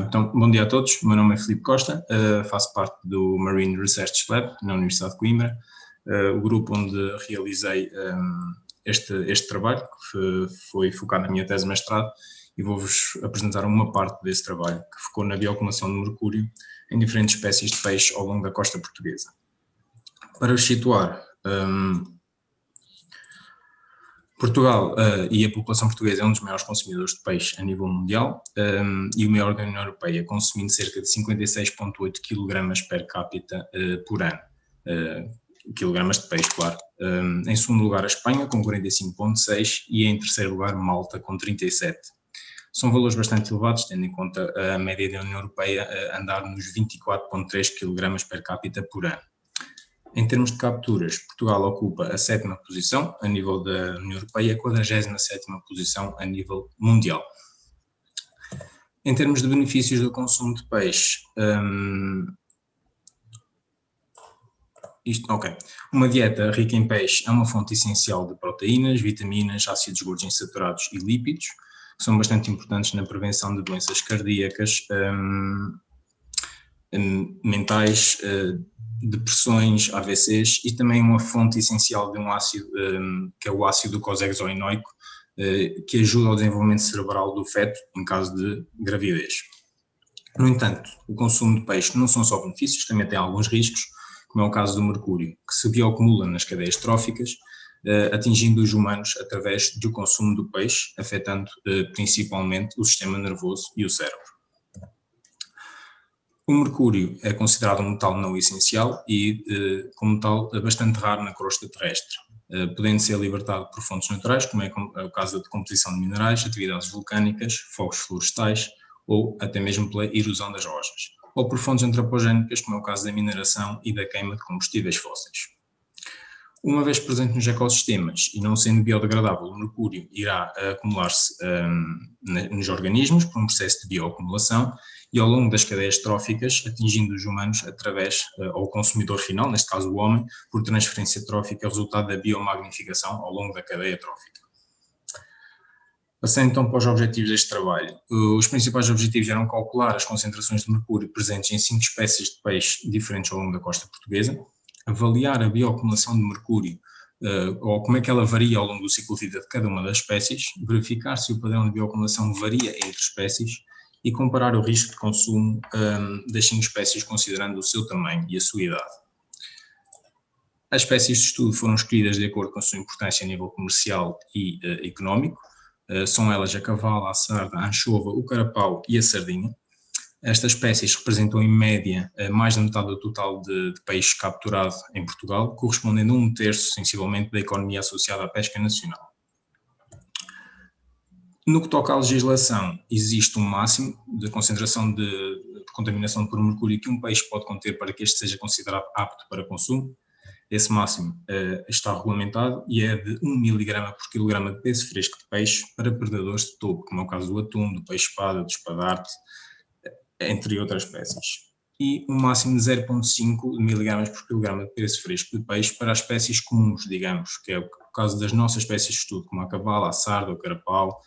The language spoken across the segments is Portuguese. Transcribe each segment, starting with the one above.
Então, bom dia a todos, o meu nome é Filipe Costa, faço parte do Marine Research Lab na Universidade de Coimbra, o grupo onde realizei este trabalho, que foi focado na minha tese de mestrado, e vou-vos apresentar uma parte desse trabalho, que focou na bioacumulação de mercúrio em diferentes espécies de peixe ao longo da costa portuguesa. Para os situar, Portugal e a população portuguesa é um dos maiores consumidores de peixe a nível mundial e o maior da União Europeia, consumindo cerca de 56,8 kg per capita por ano. Quilogramas de peixe, claro. Em segundo lugar, a Espanha, com 45,6 e em terceiro lugar, Malta, com 37. São valores bastante elevados, tendo em conta a média da União Europeia andar nos 24,3 kg per capita por ano. Em termos de capturas, Portugal ocupa a 7ª posição a nível da União Europeia e a 47ª posição a nível mundial. Em termos de benefícios do consumo de peixe, uma dieta rica em peixe é uma fonte essencial de proteínas, vitaminas, ácidos gordos insaturados e lípidos, que são bastante importantes na prevenção de doenças cardíacas, mentais, depressões, AVCs, e também uma fonte essencial de um ácido, que é o ácido docosahexaenoico, que ajuda ao desenvolvimento cerebral do feto em caso de gravidez. No entanto, o consumo de peixe não são só benefícios, também tem alguns riscos, como é o caso do mercúrio, que se bioacumula nas cadeias tróficas, atingindo os humanos através do consumo do peixe, afetando principalmente o sistema nervoso e o cérebro. O mercúrio é considerado um metal não essencial e, como tal, bastante raro na crosta terrestre, podendo ser libertado por fontes naturais, como é o caso da decomposição de minerais, atividades vulcânicas, fogos florestais ou até mesmo pela erosão das rochas, ou por fontes antropogénicas, como é o caso da mineração e da queima de combustíveis fósseis. Uma vez presente nos ecossistemas e não sendo biodegradável, o mercúrio irá acumular-se nos organismos por um processo de bioacumulação e ao longo das cadeias tróficas, atingindo os humanos através, ao consumidor final, neste caso o homem, por transferência trófica, resultado da biomagnificação ao longo da cadeia trófica. Passando então para os objetivos deste trabalho. Os principais objetivos eram calcular as concentrações de mercúrio presentes em 5 espécies de peixe diferentes ao longo da costa portuguesa, avaliar a bioacumulação de mercúrio, ou como é que ela varia ao longo do ciclo de vida de cada uma das espécies, verificar se o padrão de bioacumulação varia entre espécies e comparar o risco de consumo das 5 espécies considerando o seu tamanho e a sua idade. As espécies de estudo foram escolhidas de acordo com a sua importância a nível comercial e económico, são elas a cavala, a sarda, a anchova, o carapau e a sardinha. Estas espécies representam em média mais da metade do total de peixe capturado em Portugal, correspondendo a 1/3 sensivelmente da economia associada à pesca nacional. No que toca à legislação, existe um máximo de concentração de contaminação por mercúrio que um peixe pode conter para que este seja considerado apto para consumo. Esse máximo está regulamentado e é de 1 mg por quilograma de peso fresco de peixe para predadores de topo, como é o caso do atum, do peixe-espada, do espadarte, entre outras espécies. E um máximo de 0,5 mg por quilograma de peso fresco de peixe para as espécies comuns, digamos, que é o caso das nossas espécies de estudo, como a cavala, a sarda, o carapau,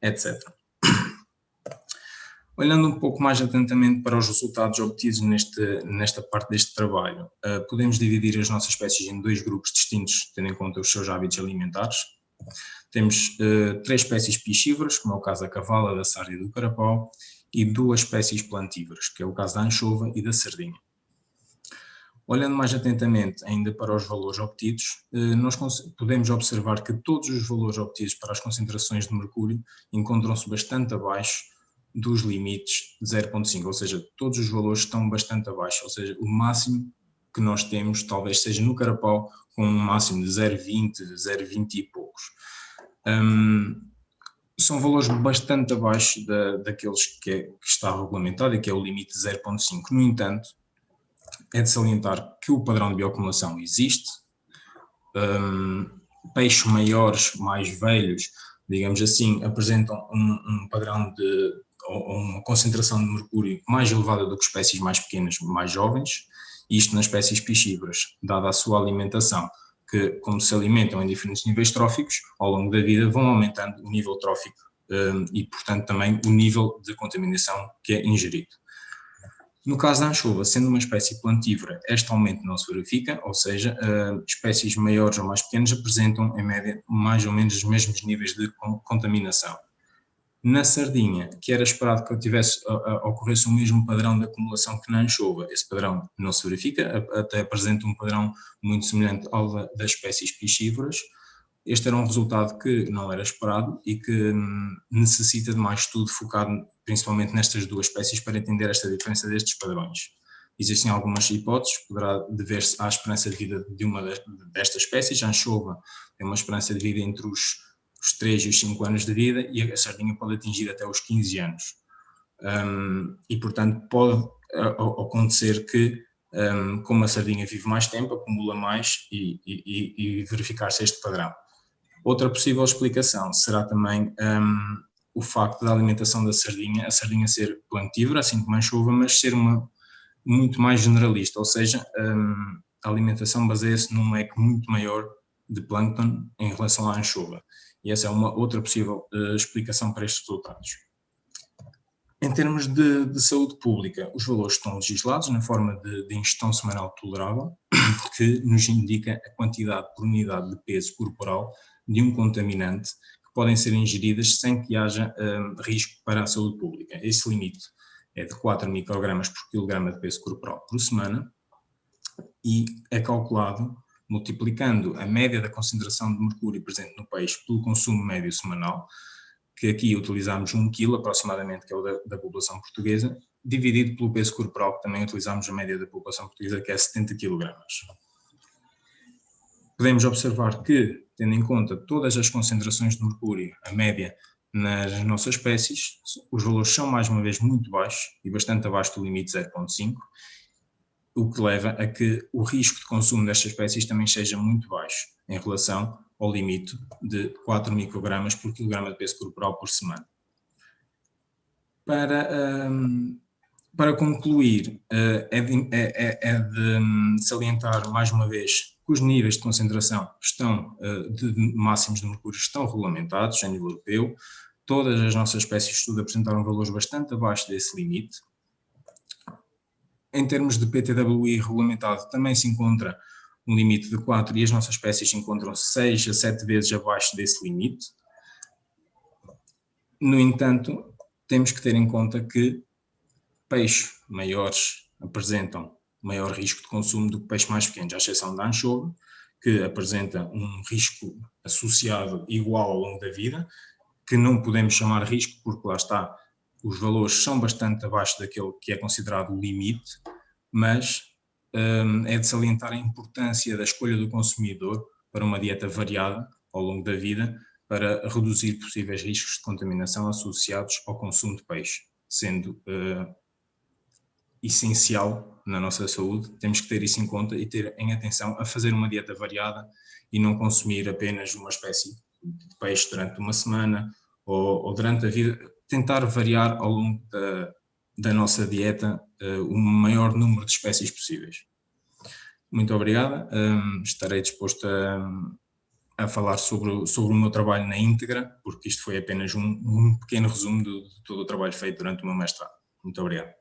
etc. Olhando um pouco mais atentamente para os resultados obtidos nesta parte deste trabalho, podemos dividir as nossas espécies em 2 grupos distintos, tendo em conta os seus hábitos alimentares. Temos 3 espécies piscívoras, como é o caso da cavala, da sarda e do carapau, e 2 espécies plantívoras, que é o caso da anchova e da sardinha. Olhando mais atentamente ainda para os valores obtidos, nós podemos observar que todos os valores obtidos para as concentrações de mercúrio encontram-se bastante abaixo dos limites de 0,5, ou seja, todos os valores estão bastante abaixo, ou seja, o máximo que nós temos talvez seja no carapau com um máximo de 0,20, 0,20 e poucos. São valores bastante abaixo daqueles que está regulamentado e que é o limite de 0,5. No entanto, é de salientar que o padrão de bioacumulação existe, peixes maiores, mais velhos, digamos assim, apresentam um padrão uma concentração de mercúrio mais elevada do que espécies mais pequenas, mais jovens, isto nas espécies piscívoras, dada a sua alimentação, que como se alimentam em diferentes níveis tróficos, ao longo da vida vão aumentando o nível trófico e, portanto, também o nível de contaminação que é ingerido. No caso da anchova, sendo uma espécie plantívora, este aumento não se verifica, ou seja, espécies maiores ou mais pequenas apresentam, em média, mais ou menos os mesmos níveis de contaminação. Na sardinha, que era esperado que ocorresse o mesmo padrão de acumulação que na anchova, esse padrão não se verifica, até apresenta um padrão muito semelhante ao das espécies piscívoras. Este era um resultado que não era esperado e que necessita de mais estudo focado principalmente nestas duas espécies para entender esta diferença destes padrões. Existem algumas hipóteses, poderá dever-se à esperança de vida de uma destas espécies. A anchova tem uma esperança de vida entre os 3 e os 5 anos de vida e a sardinha pode atingir até os 15 anos. E, portanto, pode acontecer que, como a sardinha vive mais tempo, acumula mais e verificar-se este padrão. Outra possível explicação será também o facto da alimentação da sardinha, a sardinha ser plantívora, assim como a anchova, mas ser muito mais generalista, ou seja, a alimentação baseia-se num leque muito maior de plâncton em relação à anchova. E essa é uma outra possível explicação para estes resultados. Em termos de saúde pública, os valores estão legislados na forma de ingestão semanal tolerável, que nos indica a quantidade por unidade de peso corporal de um contaminante que podem ser ingeridas sem que haja risco para a saúde pública. Esse limite é de 4 microgramas por quilograma de peso corporal por semana e é calculado multiplicando a média da concentração de mercúrio presente no peixe pelo consumo médio semanal, que aqui utilizamos 1 kg aproximadamente, que é o da população portuguesa, dividido pelo peso corporal, que também utilizamos a média da população portuguesa, que é 70 kg. Podemos observar que, tendo em conta todas as concentrações de mercúrio, a média nas nossas espécies, os valores são mais uma vez muito baixos e bastante abaixo do limite 0,5, o que leva a que o risco de consumo destas espécies também seja muito baixo em relação ao limite de 4 microgramas por quilograma de peso corporal por semana. Para concluir, é de salientar mais uma vez que os níveis de concentração de máximos de mercúrio estão regulamentados a nível europeu. Todas as nossas espécies de estudo apresentaram valores bastante abaixo desse limite. Em termos de PTWI regulamentado, também se encontra um limite de 4 e as nossas espécies se encontram 6 a 7 vezes abaixo desse limite. No entanto, temos que ter em conta que peixes maiores apresentam maior risco de consumo do que peixes mais pequenos, à exceção da anchova, que apresenta um risco associado igual ao longo da vida, que não podemos chamar risco porque lá está, os valores são bastante abaixo daquele que é considerado o limite, mas é de salientar a importância da escolha do consumidor para uma dieta variada ao longo da vida para reduzir possíveis riscos de contaminação associados ao consumo de peixe, sendo essencial na nossa saúde. Temos que ter isso em conta e ter em atenção a fazer uma dieta variada e não consumir apenas uma espécie de peixe durante uma semana ou durante a vida, tentar variar ao longo da nossa dieta o maior número de espécies possíveis. Muito obrigada, estarei disposto a falar sobre o meu trabalho na íntegra, porque isto foi apenas um pequeno resumo de todo o trabalho feito durante o meu mestrado. Muito obrigado.